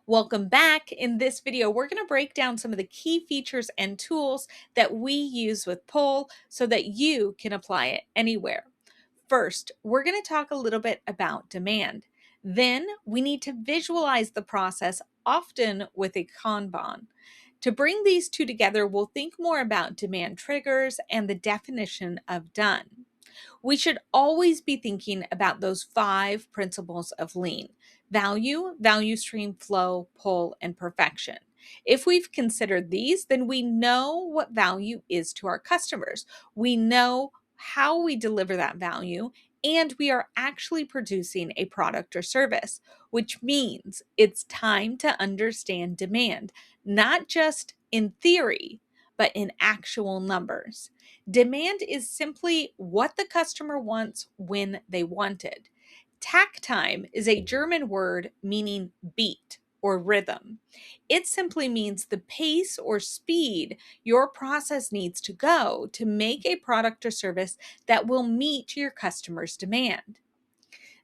Welcome back. In this video, we're going to break down some of the key features and tools that we use with Pull so that you can apply it anywhere. First, we're going to talk a little bit about demand. Then we need to visualize the process, often with a Kanban. To bring these two together, we'll think more about demand triggers and the definition of done. We should always be thinking about those 5 principles of lean: value, value stream, flow, pull, and perfection. If we've considered these, then we know what value is to our customers. We know how we deliver that value, and we are actually producing a product or service, which means it's time to understand demand, not just in theory, but in actual numbers. Demand is simply what the customer wants when they want it. Takt time is a German word meaning beat or rhythm. It simply means the pace or speed your process needs to go to make a product or service that will meet your customer's demand.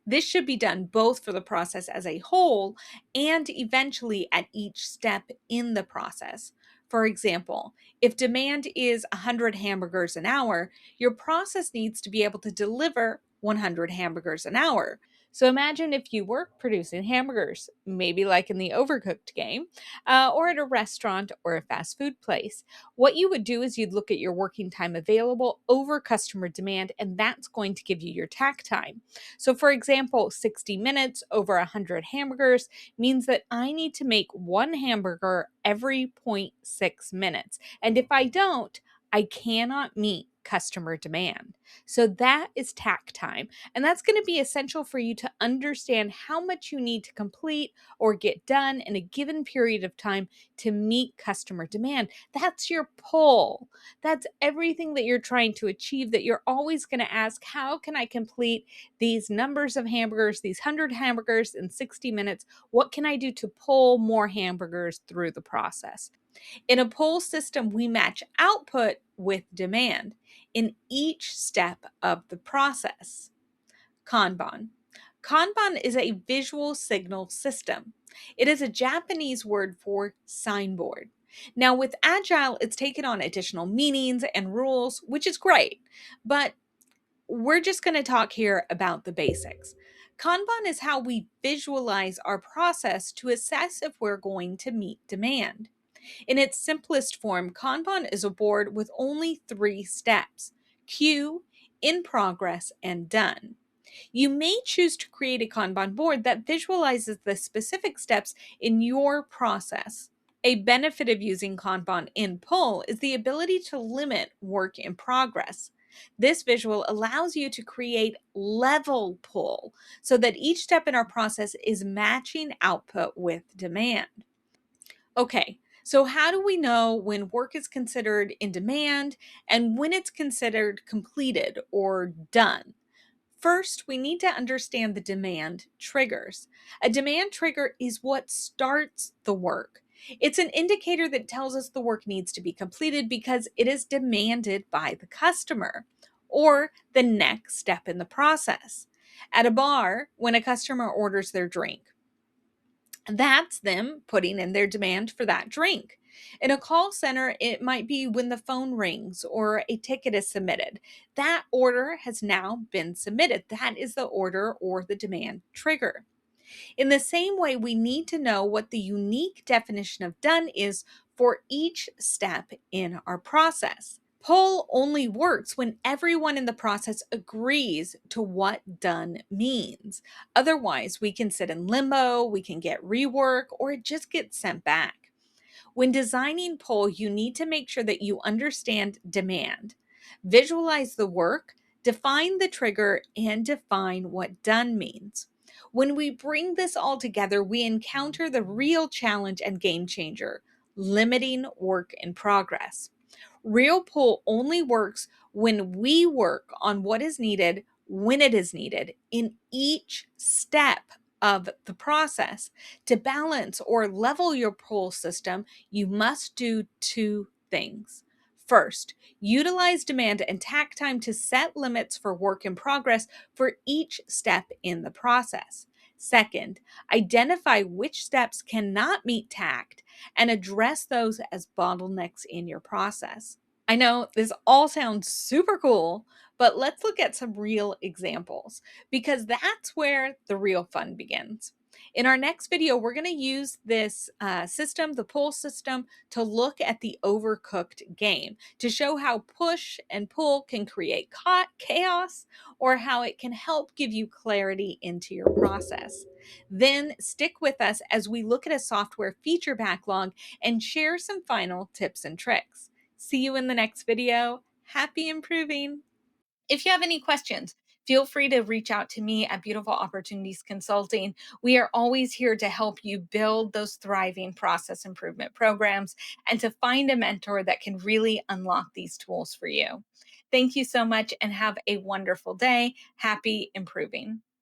This should be done both for the process as a whole and eventually at each step in the process. For example, if demand is 100 hamburgers an hour, your process needs to be able to deliver 100 hamburgers an hour. So imagine if you were producing hamburgers, maybe like in the Overcooked game, or at a restaurant or a fast food place. What you would do is you'd look at your working time available over customer demand, and that's going to give you your takt time. So, for example, 60 minutes over 100 hamburgers means that I need to make one hamburger every zero point 0.6 minutes. And if I don't, I cannot meet customer demand. So that is takt time. And that's going to be essential for you to understand how much you need to complete or get done in a given period of time to meet customer demand. That's your pull. That's everything that you're trying to achieve, that you're always going to ask, how can I complete these numbers of hamburgers, these 100 hamburgers in 60 minutes? What can I do to pull more hamburgers through the process? In a pull system, we match output with demand in each step of the process. Kanban. Kanban is a visual signal system. It is a Japanese word for signboard. Now, with Agile, it's taken on additional meanings and rules, which is great, but we're just going to talk here about the basics. Kanban is how we visualize our process to assess if we're going to meet demand. In its simplest form, Kanban is a board with only 3 steps: queue, in progress, and done. You may choose to create a Kanban board that visualizes the specific steps in your process. A benefit of using Kanban in Pull is the ability to limit work in progress. This visual allows you to create level pull so that each step in our process is matching output with demand. Okay, so how do we know when work is considered in demand and when it's considered completed or done? First, we need to understand the demand triggers. A demand trigger is what starts the work. It's an indicator that tells us the work needs to be completed because it is demanded by the customer or the next step in the process. At a bar, when a customer orders their drink, that's them putting in their demand for that drink. In a call center, it might be when the phone rings or a ticket is submitted. That order has now been submitted. That is the order or the demand trigger. In the same way, we need to know what the unique definition of done is for each step in our process. Pull only works when everyone in the process agrees to what done means. Otherwise, we can sit in limbo, we can get rework, or it just gets sent back. When designing Pull, you need to make sure that you understand demand, visualize the work, define the trigger, and define what done means. When we bring this all together, we encounter the real challenge and game changer: limiting work in progress. Real pull only works when we work on what is needed, when it is needed, in each step of the process. To balance or level your pull system, you must do 2 things. First, utilize demand and takt time to set limits for work in progress for each step in the process. Second, identify which steps cannot meet Takt and address those as bottlenecks in your process. I know this all sounds super cool, but let's look at some real examples because that's where the real fun begins. In our next video, we're going to use this system, the pull system, to look at the Overcooked game to show how push and pull can create chaos or how it can help give you clarity into your process. Then stick with us as we look at a software feature backlog and share some final tips and tricks. See you in the next video. Happy improving. If you have any questions, feel free to reach out to me at Beautiful Opportunities Consulting. We are always here to help you build those thriving process improvement programs and to find a mentor that can really unlock these tools for you. Thank you so much and have a wonderful day. Happy improving.